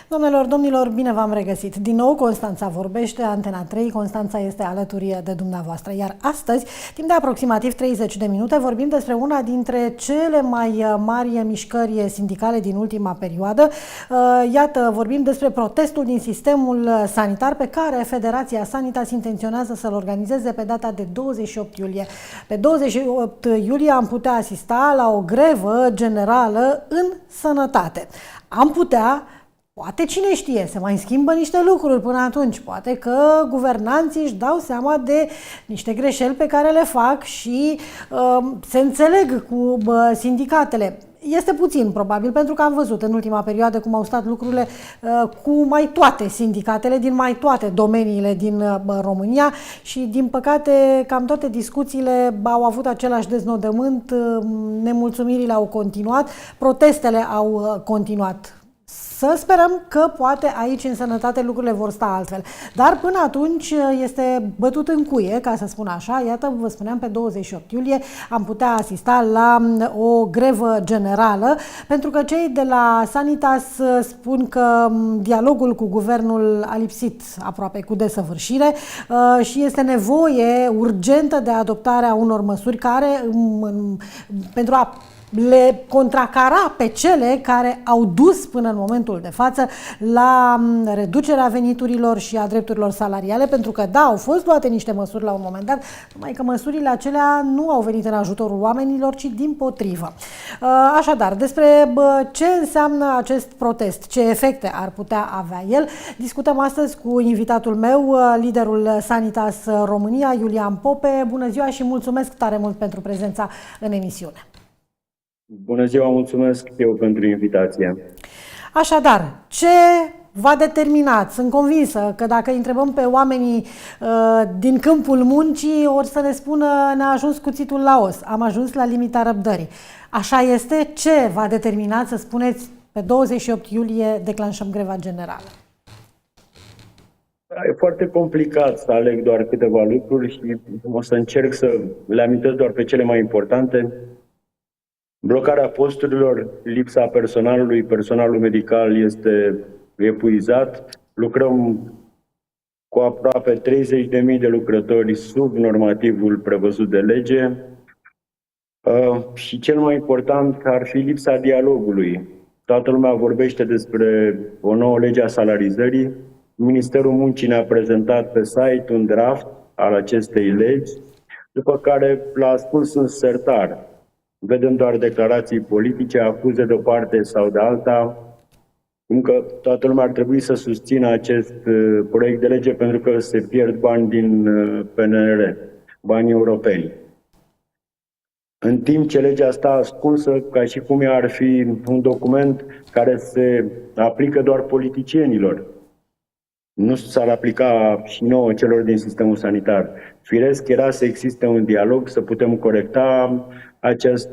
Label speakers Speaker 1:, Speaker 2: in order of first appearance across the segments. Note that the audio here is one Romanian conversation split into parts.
Speaker 1: Doamnelor, domnilor, bine v-am regăsit. Din nou, Constanța vorbește, Antena 3. Constanța este alături de dumneavoastră. Iar astăzi, timp de aproximativ 30 de minute, vorbim despre una dintre cele mai mari mișcări sindicale din ultima perioadă. Iată, vorbim despre protestul din sistemul sanitar pe care Federația Sanitas intenționează să-l organizeze pe data de 28 iulie. Pe 28 iulie am putea asista la o grevă generală în sănătate. Am putea... Poate, cine știe, se mai schimbă niște lucruri până atunci. Poate că guvernanții își dau seama de niște greșeli pe care le fac și se înțeleg cu sindicatele. Este puțin, probabil, pentru că am văzut în ultima perioadă cum au stat lucrurile cu mai toate sindicatele din mai toate domeniile din România și, din păcate, cam toate discuțiile au avut același deznodământ, nemulțumirile au continuat, protestele au continuat. Să sperăm că poate aici în sănătate lucrurile vor sta altfel. Dar până atunci este bătut în cuie, ca să spun așa. Iată, vă spuneam, pe 28 iulie am putea asista la o grevă generală, pentru că cei de la Sanitas spun că dialogul cu guvernul a lipsit aproape cu desăvârșire și este nevoie urgentă de adoptarea unor măsuri care, pentru a le contracara pe cele care au dus până în momentul de față la reducerea veniturilor și a drepturilor salariale, pentru că, da, au fost luate niște măsuri la un moment dat, numai că măsurile acelea nu au venit în ajutorul oamenilor, ci dimpotrivă. Așadar, despre ce înseamnă acest protest, ce efecte ar putea avea el, discutăm astăzi cu invitatul meu, liderul Sanitas România, Iulian Pope. Bună ziua și mulțumesc tare mult pentru prezența în emisiune.
Speaker 2: Bună ziua, mulțumesc eu pentru invitație.
Speaker 1: Așadar, ce v-a determinat? Sunt convinsă că dacă îi întrebăm pe oamenii din câmpul muncii, ori să ne spună ne-a ajuns cuțitul la os, am ajuns la limita răbdării. Așa este? Ce v-a determinat să spuneți pe 28 iulie declanșăm greva generală?
Speaker 2: E foarte complicat să aleg doar câteva lucruri și o să încerc să le amintesc doar pe cele mai importante. Blocarea posturilor, lipsa personalului, personalul medical este epuizat. Lucrăm cu aproape 30.000 de lucrători sub normativul prevăzut de lege. Și cel mai important ar fi lipsa dialogului. Toată lumea vorbește despre o nouă lege a salarizării. Ministerul Muncii ne-a prezentat pe site un draft al acestei legi, după care l-a ascuns în sertar. Vedem doar declarații politice, acuze de o parte sau de alta, cum că toată lumea ar trebui să susțină acest proiect de lege pentru că se pierd bani din PNRR, bani europeni. În timp ce legea asta ascunsă, ca și cum ea ar fi un document care se aplică doar politicienilor. Nu s-ar aplica și nouă celor din sistemul sanitar. Firesc era să existe un dialog, să putem corecta acest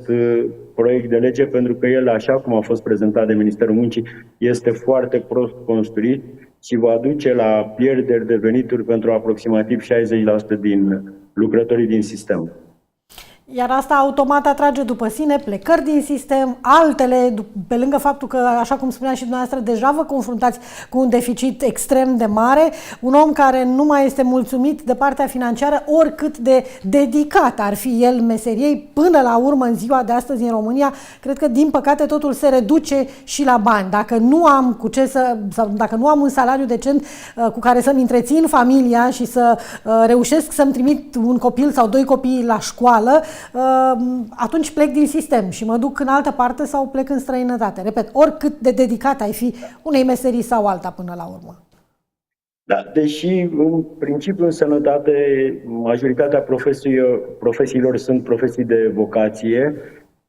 Speaker 2: proiect de lege, pentru că el, așa cum a fost prezentat de Ministerul Muncii, este foarte prost construit și va duce la pierderi de venituri pentru aproximativ 60% din lucrătorii din sistem.
Speaker 1: Iar asta automat atrage după sine plecări din sistem, altele, pe lângă faptul că, așa cum spunea și dumneavoastră, deja vă confruntați cu un deficit extrem de mare, un om care nu mai este mulțumit de partea financiară, oricât de dedicat ar fi el meseriei, până la urmă, în ziua de astăzi în România, cred că, din păcate, totul se reduce și la bani. Dacă nu am cu ce sau dacă nu am un salariu decent cu care să-mi întrețin familia și să reușesc să-mi trimit un copil sau doi copii la școală, atunci plec din sistem și mă duc în altă parte sau plec în străinătate. Repet, oricât de dedicat ai fi unei meserii sau alta până la urmă.
Speaker 2: Da, deși în principiu în sănătate majoritatea profesiilor sunt profesii de vocație,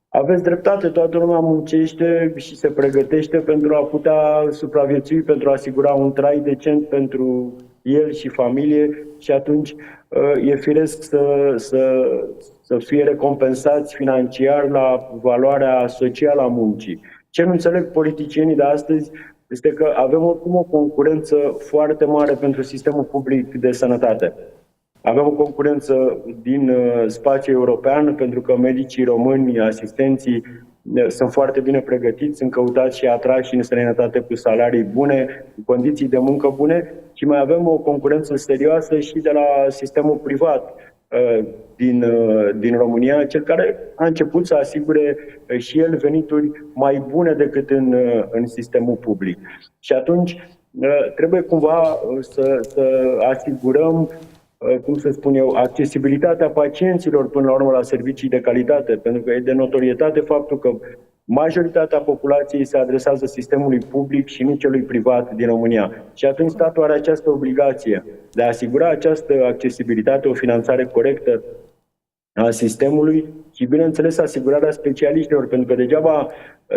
Speaker 2: aveți dreptate, toată lumea muncește și se pregătește pentru a putea supraviețui, pentru a asigura un trai decent pentru el și familie și atunci e firesc să fie recompensați financiar la valoarea socială a muncii. Ce nu înțeleg politicienii de astăzi este că avem oricum o concurență foarte mare pentru sistemul public de sănătate. Avem o concurență din spațiul european pentru că medicii români, asistenții, sunt foarte bine pregătiți, sunt căutați și atrași în străinătate cu salarii bune, cu condiții de muncă bune și mai avem o concurență serioasă și de la sistemul privat din România, cel care a început să asigure și el venituri mai bune decât în sistemul public. Și atunci trebuie cumva să asigurăm, cum să spun eu, accesibilitatea pacienților până la urmă la servicii de calitate, pentru că e de notorietate faptul că majoritatea populației se adresează sistemului public și nu celui privat din România. Și atunci statul are această obligație de a asigura această accesibilitate, o finanțare corectă a sistemului și, bineînțeles, asigurarea specialiștilor, pentru că degeaba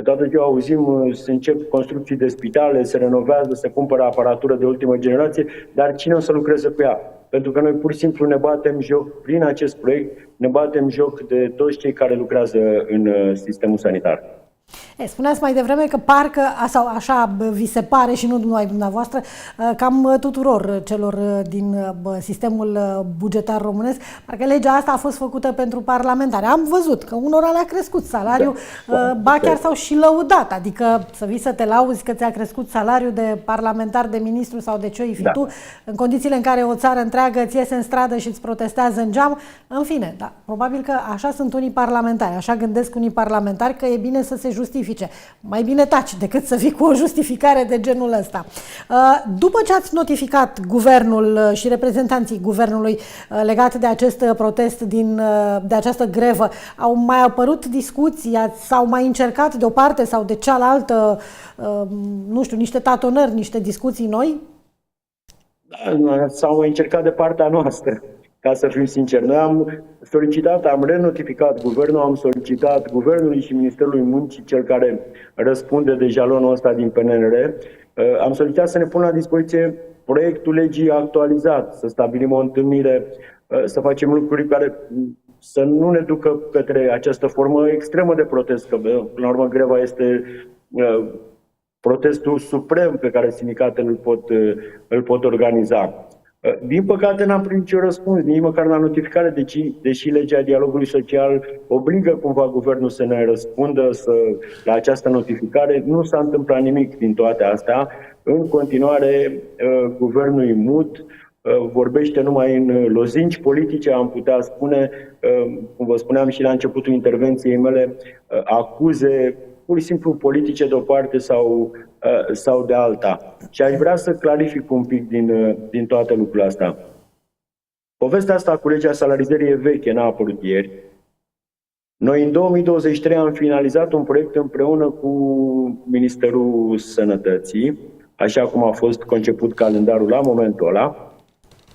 Speaker 2: toată ziua auzim, se încep construcții de spitale, se renovează, se cumpără aparatură de ultimă generație, dar cine o să lucreze cu ea? Pentru că noi pur și simplu ne batem joc, prin acest proiect, ne batem joc de toți cei care lucrează în sistemul sanitar.
Speaker 1: Spuneați mai devreme că parcă, sau așa vi se pare și nu numai dumneavoastră, cam tuturor celor din sistemul bugetar românesc, parcă legea asta a fost făcută pentru parlamentari. Am văzut că unora le-a crescut salariul, ba chiar s-au și lăudat, adică să vii să te lauzi că ți-a crescut salariul de parlamentar, de ministru sau de ce-i fi tu, în condițiile în care o țară întreagă ți iese în stradă și îți protestează în geam. În fine, da, probabil că așa sunt unii parlamentari, așa gândesc unii parlamentari că e bine să se justifice. Mai bine taci decât să fii cu o justificare de genul ăsta. După ce ați notificat guvernul și reprezentanții guvernului legat de acest protest, de această grevă, au mai apărut discuții, s-au mai încercat de o parte sau de cealaltă, nu știu, niște tatonări, niște discuții noi?
Speaker 2: S-au mai încercat de partea noastră. Ca să fim sinceri, noi am renotificat guvernul, am solicitat guvernului și Ministerului Muncii, cel care răspunde de jalonul ăsta din PNRR, am solicitat să ne pună la dispoziție proiectul legii actualizat, să stabilim o întâlnire, să facem lucruri care să nu ne ducă către această formă extremă de protest, că până la urmă greva este protestul suprem pe care sindicatele îl pot organiza. Din păcate n-am primit nicio răspuns, nici măcar la notificare, deși legea dialogului social obligă cumva guvernul să ne răspundă la această notificare. Nu s-a întâmplat nimic din toate astea. În continuare, guvernul e mut, vorbește numai în lozinci politice, am putea spune, cum vă spuneam și la începutul intervenției mele, acuze pur și simplu politice de o parte sau de alta. Și aș vrea să clarific un pic din toate lucrurile astea. Povestea asta cu legea salarizării e veche, n-a apărut ieri. Noi în 2023 am finalizat un proiect împreună cu Ministerul Sănătății, așa cum a fost conceput calendarul la momentul ăla.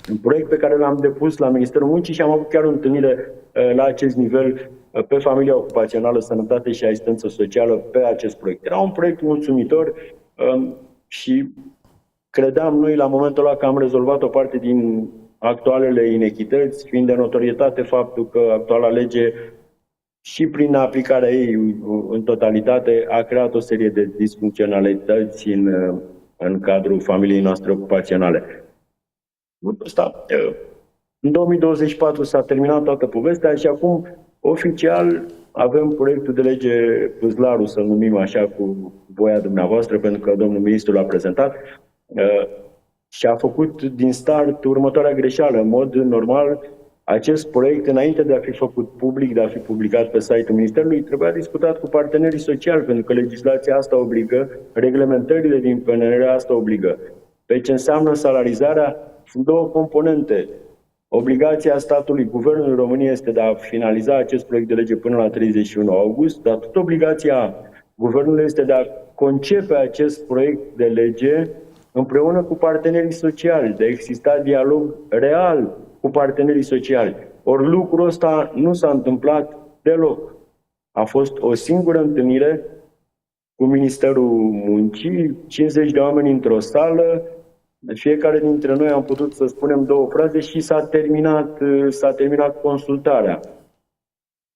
Speaker 2: Un proiect pe care l-am depus la Ministerul Muncii și am avut chiar o întâlnire la acest nivel pe familia ocupațională, sănătate și asistență socială pe acest proiect. Era un proiect mulțumitor și credeam noi la momentul ăla că am rezolvat o parte din actualele inechități, fiind de notorietate faptul că actuala lege și prin aplicarea ei în totalitate a creat o serie de disfuncționalități în cadrul familiei noastre ocupaționale. În 2024 s-a terminat toată povestea și acum oficial avem proiectul de lege Pâzlaru, să-l numim așa cu voia dumneavoastră, pentru că domnul ministru l-a prezentat și a făcut din start următoarea greșeală. În mod normal, acest proiect, înainte de a fi făcut public, de a fi publicat pe site-ul Ministerului, trebuia discutat cu partenerii sociali, pentru că legislația asta obligă, reglementările din PNRR asta obligă. Pe ce înseamnă salarizarea, sunt două componente. Obligația statului, Guvernului României, este de a finaliza acest proiect de lege până la 31 august, dar tot obligația Guvernului este de a concepe acest proiect de lege împreună cu partenerii sociali, de a exista dialog real cu partenerii sociali. Ori lucrul ăsta nu s-a întâmplat deloc. A fost o singură întâlnire cu Ministerul Muncii, 50 de oameni într-o sală, fiecare dintre noi am putut să spunem două fraze și s-a terminat consultarea.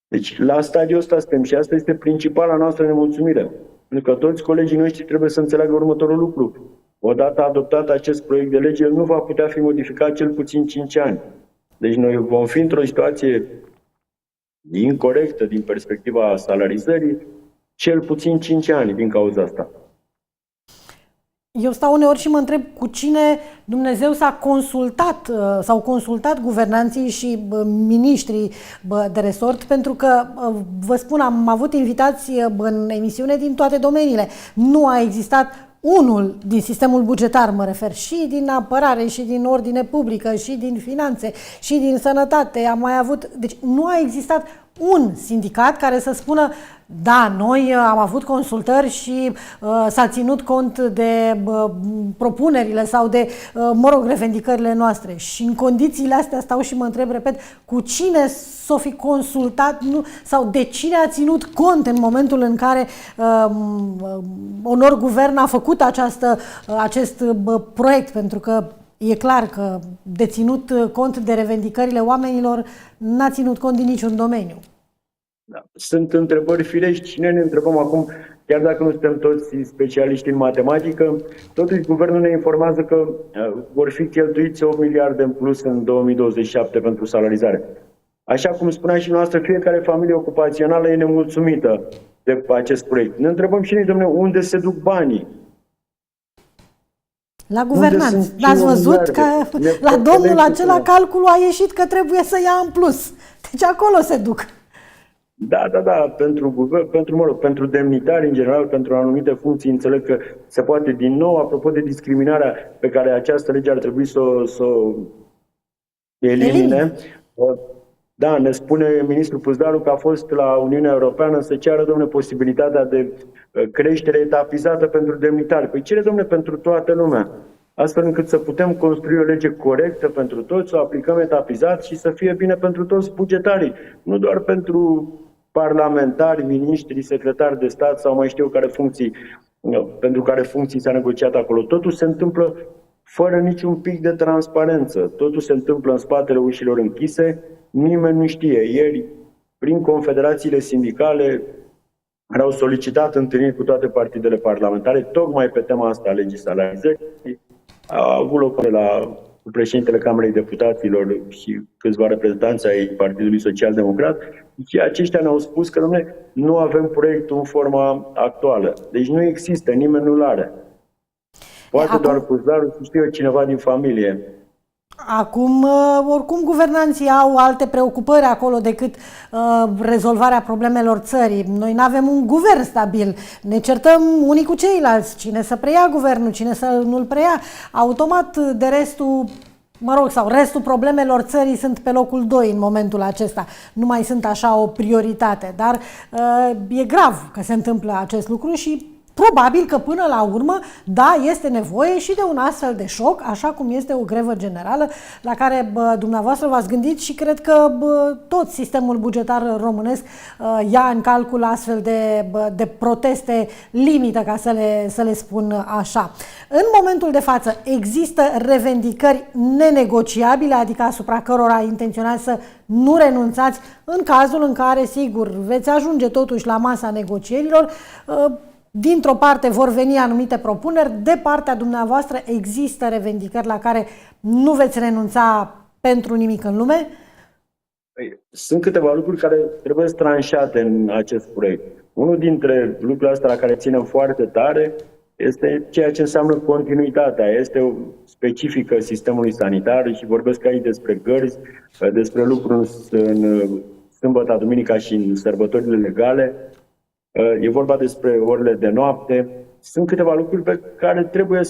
Speaker 2: Deci la stadiul ăsta suntem și asta este principala noastră nemulțumire. Pentru că toți colegii noștri trebuie să înțeleagă următorul lucru. Odată adoptat acest proiect de lege, el nu va putea fi modificat cel puțin 5 ani. Deci noi vom fi într-o situație incorectă din perspectiva salarizării, cel puțin 5 ani din cauza asta.
Speaker 1: Eu stau uneori și mă întreb cu cine Dumnezeu s-a consultat, s-au consultat guvernanții și miniștrii de resort, pentru că, vă spun, am avut invitați în emisiune din toate domeniile. Nu a existat unul din sistemul bugetar, mă refer, și din apărare, și din ordine publică, și din finanțe, și din sănătate. Am mai avut... Deci nu a existat un sindicat care să spună: da, noi am avut consultări și s-a ținut cont de propunerile sau de, revendicările noastre. Și în condițiile astea stau și mă întreb, repet, cu cine s-o fi consultat sau de cine a ținut cont în momentul în care Onor Guvern a făcut acest proiect, pentru că e clar că de ținut cont de revendicările oamenilor n-a ținut cont din niciun domeniu.
Speaker 2: Da. Sunt întrebări firești și noi ne întrebăm acum, chiar dacă nu suntem toți specialiști în matematică, totuși guvernul ne informează că vor fi cheltuiți 8 miliarde în plus în 2027 pentru salarizare. Așa cum spunea și noastră, fiecare familie ocupațională e nemulțumită de acest proiect. Ne întrebăm și noi, domnule, unde se duc banii?
Speaker 1: La guvernanți. N-ați văzut că la domnul acela calculul a ieșit că trebuie să ia în plus. Deci acolo se duc.
Speaker 2: Da. Pentru demnitari, în general, pentru anumite funcții, înțeleg că se poate din nou, apropo de discriminarea pe care această lege ar trebui să o elimine. Da, ne spune ministrul Puzdaru că a fost la Uniunea Europeană să ceară, domnule, posibilitatea de creștere etapizată pentru demnitari. Păi cere, domnule, pentru toată lumea, astfel încât să putem construi o lege corectă pentru toți, să o aplicăm etapizat și să fie bine pentru toți bugetarii, nu doar pentru parlamentari, miniștri, secretari de stat sau mai știu eu care funcții, pentru care funcții s-a negociat acolo. Totul se întâmplă fără niciun pic de transparență. Totul se întâmplă în spatele ușilor închise, nimeni nu știe. Ieri, prin confederațiile sindicale, au solicitat întâlniri cu toate partidele parlamentare, tocmai pe tema asta a legii salarizării. A avut loc cu președintele Camerei Deputaților și câțiva reprezentanți ai Partidului Social Democrat, și aceștia ne-au spus că, dom'le, nu avem proiectul în forma actuală. Deci nu există, nimeni nu-l are. Poate doar Puzdaru, să știu eu, cineva din familie.
Speaker 1: Acum, oricum, guvernanții au alte preocupări acolo decât rezolvarea problemelor țării. Noi nu avem un guvern stabil. Ne certăm unii cu ceilalți. Cine să preia guvernul, cine să nu-l preia. Automat, de restul, sau restul problemelor țării sunt pe locul 2 în momentul acesta. Nu mai sunt așa o prioritate. Dar e grav că se întâmplă acest lucru și probabil că până la urmă, da, este nevoie și de un astfel de șoc, așa cum este o grevă generală la care dumneavoastră v-ați gândit și cred că tot sistemul bugetar românesc ia în calcul astfel de proteste limită, ca să le spun așa. În momentul de față există revendicări nenegociabile, adică asupra cărora intenționați să nu renunțați în cazul în care, sigur, veți ajunge totuși la masa negocierilor. Dintr-o parte vor veni anumite propuneri, de partea dumneavoastră există revendicări la care nu veți renunța pentru nimic în lume?
Speaker 2: Sunt câteva lucruri care trebuie tranșate în acest proiect. Unul dintre lucrurile astea la care ținem foarte tare este ceea ce înseamnă continuitatea. Este o specifică sistemului sanitar și vorbesc aici despre gărzi, despre lucruri în sâmbătă, duminica și în sărbătorile legale. E vorba despre orele de noapte. Sunt câteva lucruri pe care trebuie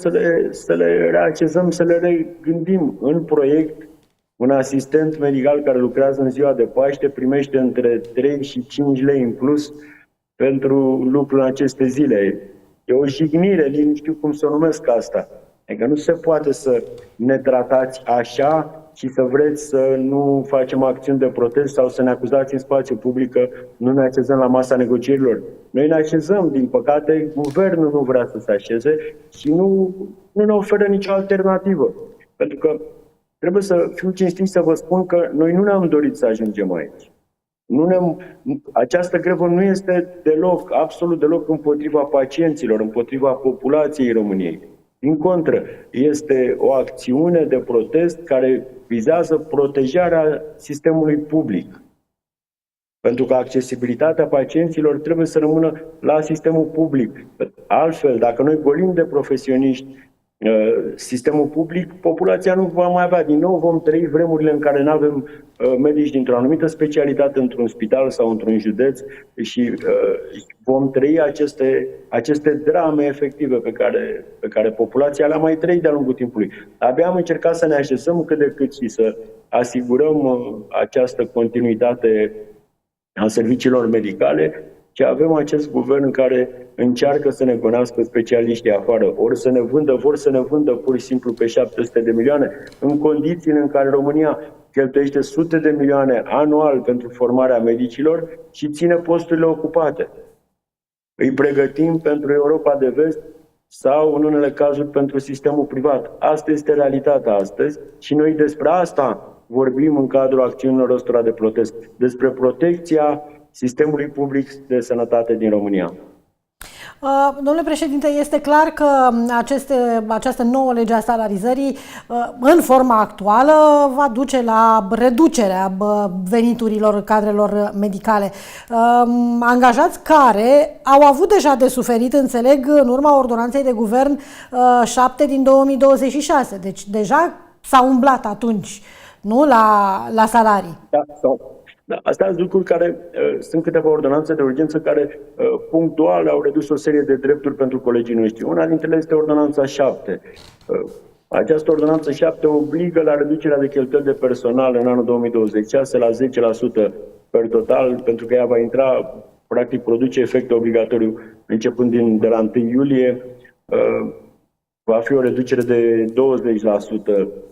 Speaker 2: să le reaccezăm, să le regândim în proiect. Un asistent medical care lucrează în ziua de Paște primește între 3 și 5 lei în plus pentru lucrul în aceste zile. E o jignire, nu știu cum să o numesc asta. Adică nu se poate să ne tratați așa și să vreți să nu facem acțiuni de protest sau să ne acuzați în spațiu public că nu ne așezăm la masa negocierilor. Noi ne așezăm, din păcate, guvernul nu vrea să se așeze și nu ne oferă nicio alternativă. Pentru că trebuie să fiu cinstit să vă spun că noi nu ne-am dorit să ajungem aici. Această grevă nu este deloc, absolut deloc împotriva pacienților, împotriva populației României. Din contră, este o acțiune de protest care vizează protejarea sistemului public. Pentru că accesibilitatea pacienților trebuie să rămână la sistemul public. Altfel, dacă noi golim de profesioniști sistemul public, populația nu va mai avea. Din nou vom trăi vremurile în care nu avem medici dintr-o anumită specialitate într-un spital sau într-un județ și vom trăi aceste drame efective pe care populația le-a mai trăit de-a lungul timpului. Abia am încercat să ne așezăm cât de cât și să asigurăm această continuitate a serviciilor medicale, și avem acest guvern care încearcă să ne gonească specialiștii afară, ori să ne vândă, vor să ne vândă pur și simplu pe 700 de milioane, în condițiile în care România cheltuiește sute de milioane anual pentru formarea medicilor și ține posturile ocupate. Îi pregătim pentru Europa de Vest sau, în unele cazuri, pentru sistemul privat. Asta este realitatea astăzi și noi despre asta vorbim în cadrul acțiunilor ăstora de protest, despre protecția sistemului public de sănătate din România.
Speaker 1: Domnule președinte, este clar că această nouă lege a salarizării, în forma actuală, va duce la reducerea veniturilor cadrelor medicale. Angajați care au avut deja de suferit, înțeleg, în urma ordonanței de guvern 7 din 2026. Deci deja s-au umblat atunci, nu, la salarii.
Speaker 2: Da, astea sunt lucruri care sunt câteva ordonanțe de urgență care punctual au redus o serie de drepturi pentru colegii noștri. Una dintre ele este ordonanța 7. Această ordonanță 7 obligă la reducerea de cheltuieli de personal în anul 2026 la 10% per total, pentru că ea va intra, practic produce efect obligatoriu începând de la 1 iulie. Va fi o reducere de 20%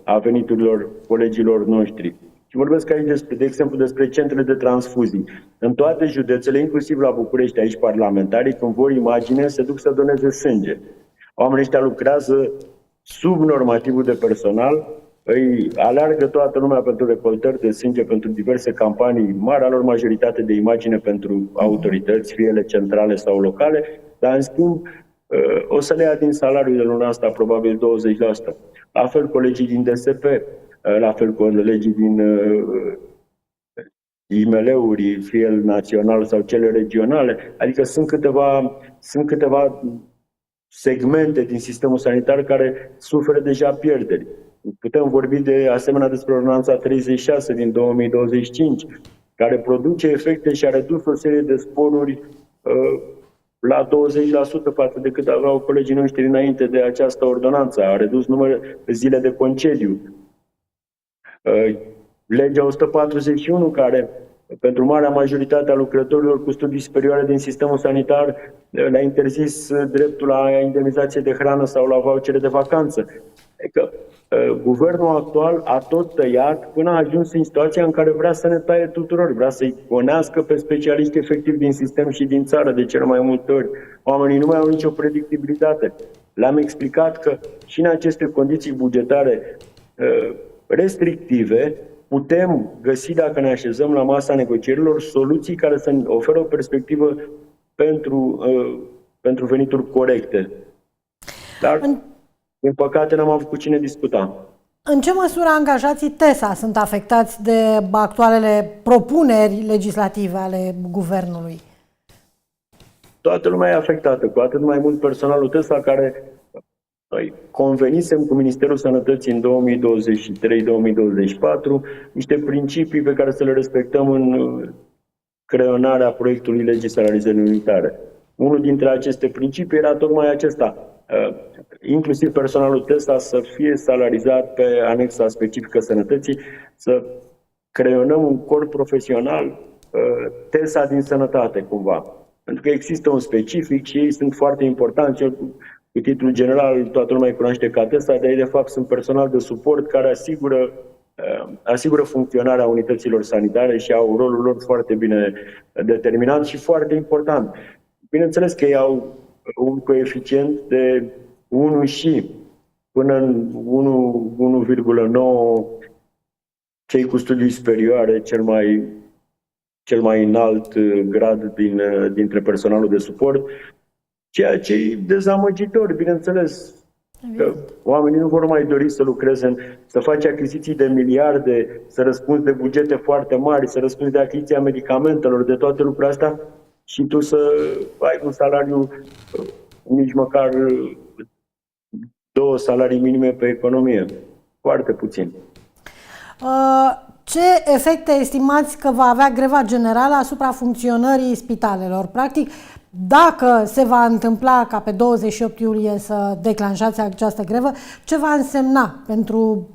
Speaker 2: a veniturilor colegilor noștri. Și vorbesc aici, de exemplu, despre centrele de transfuzii. În toate județele, inclusiv la București, aici parlamentarii, când vor imagine, se duc să doneze sânge. Oamenii ăștia lucrează sub normativul de personal, îi aleargă toată lumea pentru recoltări de sânge, pentru diverse campanii, marea lor majoritate de imagine pentru autorități, fie ele centrale sau locale, dar, în schimb, o să le ia din salariul de luna asta, probabil 20%. La fel colegii din DSP, la fel colegii din IML-uri, fie el național sau cele regionale. Adică sunt câteva segmente din sistemul sanitar care suferă deja pierderi. Putem vorbi de asemenea despre ordonanța 36 din 2025, care produce efecte și a redus o serie de sporuri la 20% față de cât aveau colegii noștri înainte de această ordonanță. A redus numărul de zile de concediu. Legea 141, care pentru marea majoritate a lucrătorilor cu studii superioare din sistemul sanitar le-a interzis dreptul la indemnizație de hrană sau la vouchere de vacanță. Adică, guvernul actual a tot tăiat până a ajuns în situația în care vrea să ne taie tuturor, vrea să-i gonească pe specialiști efectiv din sistem și din țară de cele mai multe ori. Oamenii nu mai au nicio predictibilitate. Le-am explicat că și în aceste condiții bugetare restrictive putem găsi, dacă ne așezăm la masa negocierilor, soluții care să oferă o perspectivă pentru venituri corecte. Dar, din păcate, n-am avut cu cine discuta.
Speaker 1: În ce măsură angajații TESA sunt afectați de actualele propuneri legislative ale guvernului?
Speaker 2: Toată lumea e afectată, cu atât mai mult personalul TESA, care noi convenisem cu Ministerul Sănătății în 2023-2024 niște principii pe care să le respectăm în creionarea proiectului legii salarizării unitare. Unul dintre aceste principii era tocmai acesta, inclusiv personalul TESA să fie salarizat pe anexa specifică sănătății, să creionăm un corp profesional TESA din sănătate, cumva. Pentru că există un specific și ei sunt foarte importanți. Cu titlul general, toată lumea îi cunoaște ca TESA, dar ei de fapt sunt personal de suport care asigură funcționarea unităților sanitare și au rolul lor foarte bine determinat și foarte important. Bineînțeles că ei au un coeficient de 1 și până în 1,9 cei cu studii superioare, cel mai înalt grad dintre personalul de suport, ceea ce e dezamăgitor, bineînțeles. Că oamenii nu vor mai dori să lucreze, să faci achiziții de miliarde, să răspunzi de bugete foarte mari, să răspunzi de achiziția medicamentelor, de toate lucrurile astea și tu să ai un salariu nici măcar 2 salarii minime pe economie. Foarte puțin.
Speaker 1: Ce efecte estimați că va avea greva generală asupra funcționării spitalelor? Practic, dacă se va întâmpla ca pe 28 iulie să declanșați această grevă, ce va însemna pentru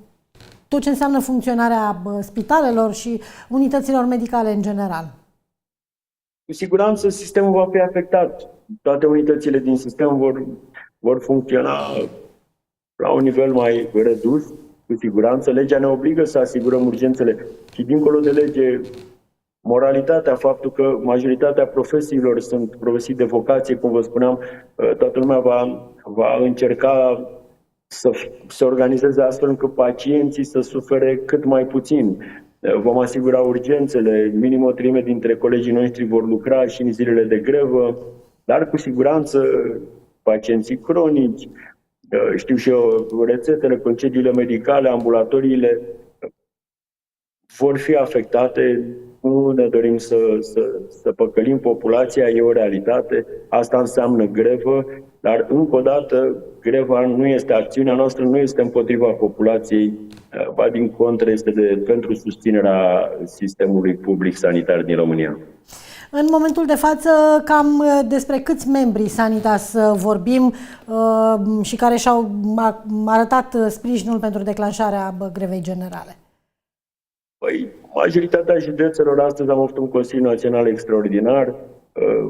Speaker 1: tot ce înseamnă funcționarea spitalelor și unităților medicale în general?
Speaker 2: Cu siguranță sistemul va fi afectat. Toate unitățile din sistem vor funcționa la un nivel mai redus. Cu siguranță, legea ne obligă să asigurăm urgențele și dincolo de lege, moralitatea, faptul că majoritatea profesiilor sunt profesii de vocație, cum vă spuneam, toată lumea va încerca să se organizeze astfel încât pacienții să sufere cât mai puțin. Vom asigura urgențele, minim o treime dintre colegii noștri vor lucra și în zilele de grevă, dar cu siguranță pacienții cronici, știu și eu, rețetele, concediile medicale, ambulatoriile vor fi afectate. Nu ne dorim să păcălim populația, e o realitate. Asta înseamnă grevă, dar încă o dată, greva nu este, acțiunea noastră nu este împotriva populației, ba din contră este pentru susținerea sistemului public sanitar din România.
Speaker 1: În momentul de față, cam despre câți membri Sanitas vorbim și care și-au arătat sprijinul pentru declanșarea grevei generale?
Speaker 2: Păi, majoritatea județelor, astăzi am avut un Consiliu Național extraordinar,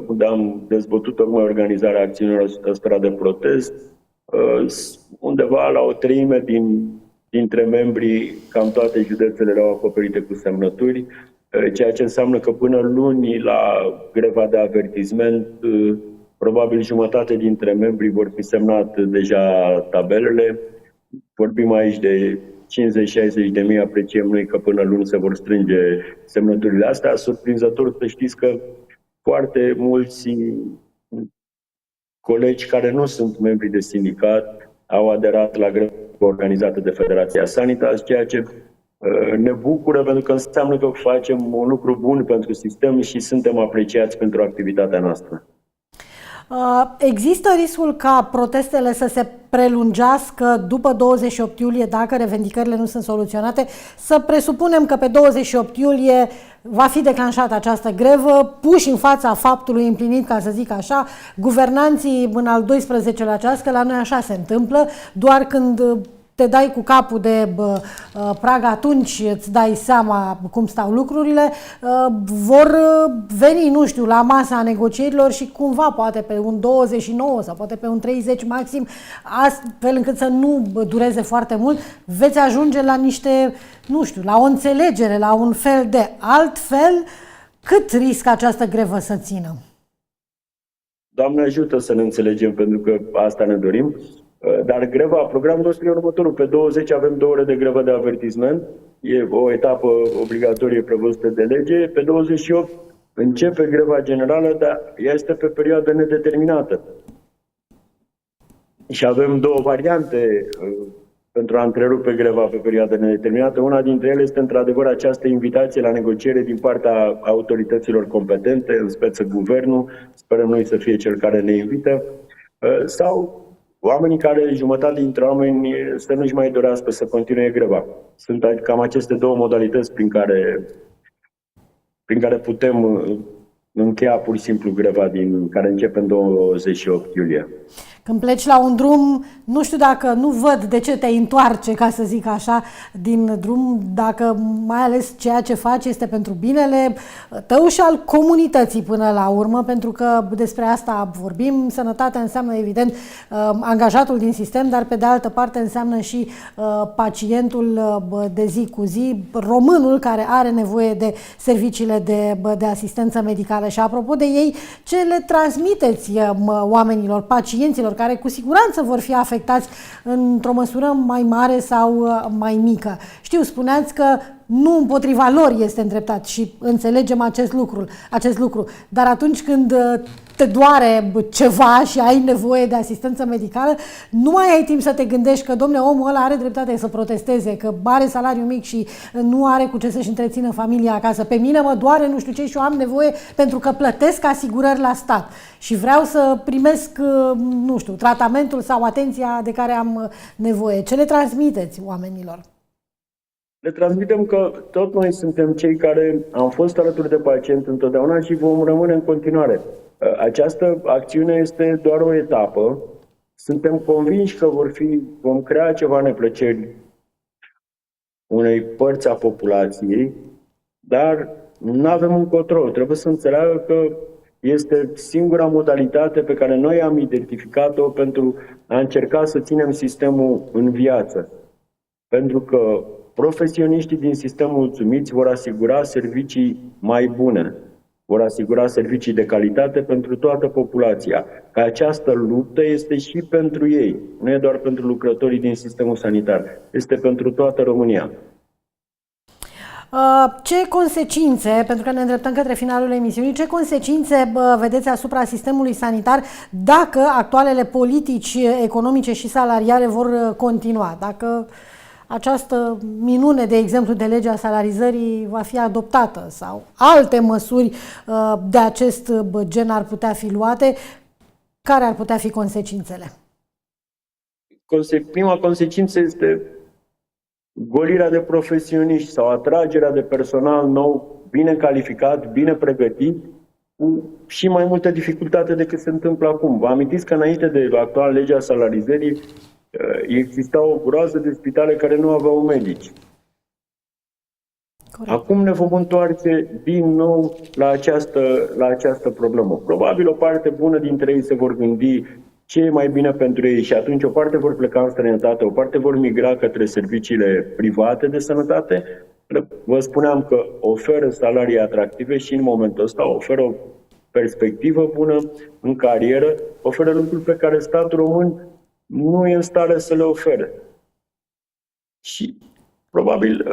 Speaker 2: unde am dezbătut tocmai organizarea acțiunilor asupra de protest. Undeva la o treime dintre membrii, cam toate județele le-au acoperite cu semnături, ceea ce înseamnă că până luni, la greva de avertisment, probabil jumătate dintre membrii vor fi semnat deja tabelele. Vorbim aici de 50-60 de mii, apreciem noi că până luni se vor strânge semnăturile astea. Surprinzător să știți că foarte mulți colegi care nu sunt membri de sindicat au aderat la greva organizată de Federația Sanitas, ceea ce ne bucură pentru că înseamnă că facem un lucru bun pentru sistem și suntem apreciați pentru activitatea noastră.
Speaker 1: Există riscul ca protestele să se prelungească după 28 iulie dacă revendicările nu sunt soluționate? Să presupunem că pe 28 iulie va fi declanșată această grevă, puși în fața faptului împlinit, ca să zic așa, guvernanții în al 12-lea ceas, că la noi așa se întâmplă, doar când te dai cu capul de prag, atunci îți dai seama cum stau lucrurile, vor veni, nu știu, la masa negocierilor și cumva poate pe un 29 sau poate pe un 30 maxim, astfel încât să nu dureze foarte mult, veți ajunge la niște, nu știu, la o înțelegere, la un fel de altfel. Cât riscă această grevă să țină?
Speaker 2: Doamne ajută să ne înțelegem, pentru că asta ne dorim. Dar greva, programul nostru e următorul. Pe 20 avem 2 ore de grevă de avertisment. E o etapă obligatorie prevăzută de lege. Pe 28 începe greva generală, dar ea este pe perioadă nedeterminată. Și avem 2 variante pentru a întrerupe greva pe perioadă nedeterminată. Una dintre ele este într-adevăr această invitație la negociere din partea autorităților competente, în speță guvernul. Sperăm noi să fie cel care ne invită. Sau oamenii care, jumătate dintre oameni, să nu-și mai dorească să continue greva. Sunt cam aceste 2 modalități prin care putem încheia pur și simplu greva care începe în 28 iulie.
Speaker 1: Când pleci la un drum, nu știu dacă, nu văd de ce te întoarce, ca să zic așa, din drum, dacă mai ales ceea ce faci este pentru binele tău și al comunității până la urmă, pentru că despre asta vorbim. Sănătatea înseamnă, evident, angajatul din sistem, dar pe de altă parte înseamnă și pacientul de zi cu zi, românul care are nevoie de serviciile de asistență medicală. Și apropo de ei, ce le transmiteți oamenilor, pacienților, care cu siguranță vor fi afectați într-o măsură mai mare sau mai mică? Știu, spuneați că nu împotriva lor este îndreptat și înțelegem acest lucru, dar atunci când te doare ceva și ai nevoie de asistență medicală, nu mai ai timp să te gândești că, domne, omul ăla are dreptate să protesteze, că are salariu mic și nu are cu ce să-și întrețină familia acasă. Pe mine mă doare nu știu ce și eu am nevoie pentru că plătesc asigurări la stat și vreau să primesc, nu știu, tratamentul sau atenția de care am nevoie. Ce le transmiteți oamenilor?
Speaker 2: Le transmitem că tot noi suntem cei care am fost alături de pacient întotdeauna și vom rămâne în continuare. Această acțiune este doar o etapă. Suntem convinși că vom crea ceva neplăceri unei părți a populației, dar nu avem încotro. Trebuie să înțeleagă că este singura modalitate pe care noi am identificat-o pentru a încerca să ținem sistemul în viață. Pentru că profesioniștii din sistem mulțumiți vor asigura servicii mai bune, vor asigura servicii de calitate pentru toată populația. Că această luptă este și pentru ei, nu e doar pentru lucrătorii din sistemul sanitar, este pentru toată România.
Speaker 1: Ce consecințe, pentru că ne îndreptăm către finalul emisiunii, ce consecințe vedeți asupra sistemului sanitar dacă actualele politici economice și salariale vor continua? Dacă această minune, de exemplu, de legea salarizării va fi adoptată sau alte măsuri de acest gen ar putea fi luate, care ar putea fi consecințele?
Speaker 2: Prima consecință este golirea de profesioniști sau atragerea de personal nou, bine calificat, bine pregătit, cu și mai multă dificultate decât se întâmplă acum. Vă amintiți că înainte de actuala legea salarizării exista o groază de spitale care nu aveau medici. Corect. Acum ne vom întoarce din nou la această problemă. Probabil o parte bună dintre ei se vor gândi ce e mai bine pentru ei și atunci o parte vor pleca în străinătate, o parte vor migra către serviciile private de sănătate. Vă spuneam că oferă salarii atractive și în momentul ăsta oferă o perspectivă bună în carieră, oferă lucruri pe care statul român nu e în stare să le ofere. Și probabil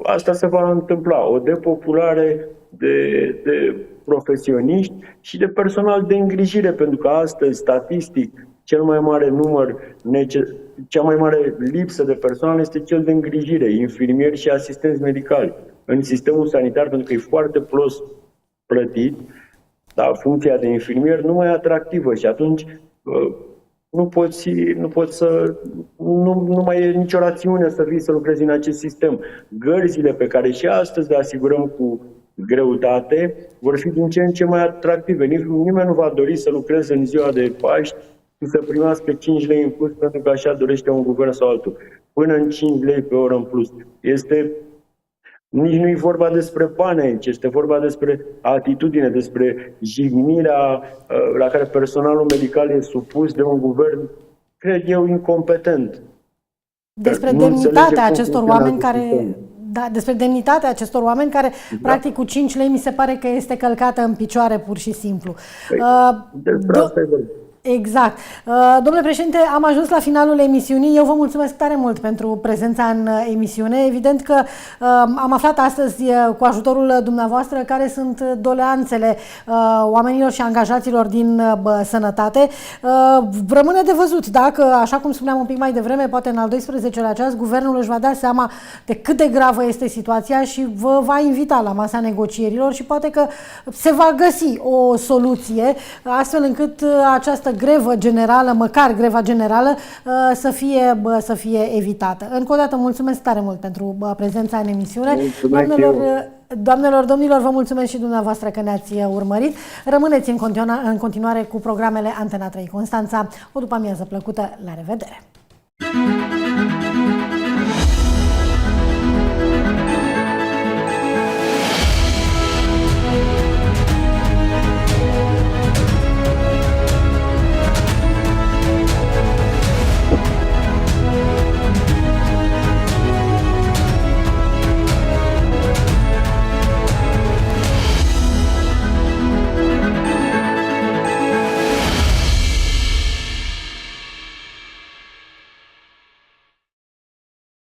Speaker 2: asta se va întâmpla, o depopulare de profesioniști și de personal de îngrijire, pentru că astăzi, statistic, cea mai mare lipsă de personal este cel de îngrijire, infirmieri și asistenți medicali. În sistemul sanitar, pentru că e foarte prost plătit, dar funcția de infirmier nu mai e atractivă și atunci nu mai e nicio rațiune să vii să lucrezi în acest sistem. Gărzile pe care și astăzi le asigurăm cu greutate vor fi din ce în ce mai atractive. Nimeni nu va dori să lucreze în ziua de Paști și să primească 5 lei în plus pentru că așa dorește un guvern sau altul. Până în 5 lei pe oră în plus. Nici nu e vorba despre bani aici, este vorba despre atitudine, despre jignirea la care personalul medical e supus de un guvern, cred eu, incompetent.
Speaker 1: Despre demnitatea acestor oameni care... Da, despre demnitatea acestor oameni care, practic, cu 5 lei mi se pare că este călcată în picioare, pur și simplu.
Speaker 2: Despre asta e vorba.
Speaker 1: Exact. Domnule președinte, am ajuns la finalul emisiunii. Eu vă mulțumesc tare mult pentru prezența în emisiune. Evident că am aflat astăzi, cu ajutorul dumneavoastră, care sunt doleanțele oamenilor și angajaților din sănătate. Rămâne de văzut dacă, așa cum spuneam un pic mai devreme, poate în al 12-lea ceas, guvernul își va da seama de cât de gravă este situația și vă va invita la masa negocierilor și poate că se va găsi o soluție, astfel încât această grevă generală, măcar greva generală, să fie evitată. Încă o dată mulțumesc tare mult pentru prezența în emisiune. Doamnelor, domnilor, vă mulțumesc și dumneavoastră că ne-ați urmărit. Rămâneți în continuare cu programele Antena 3 Constanța. O după amiază plăcută. La revedere!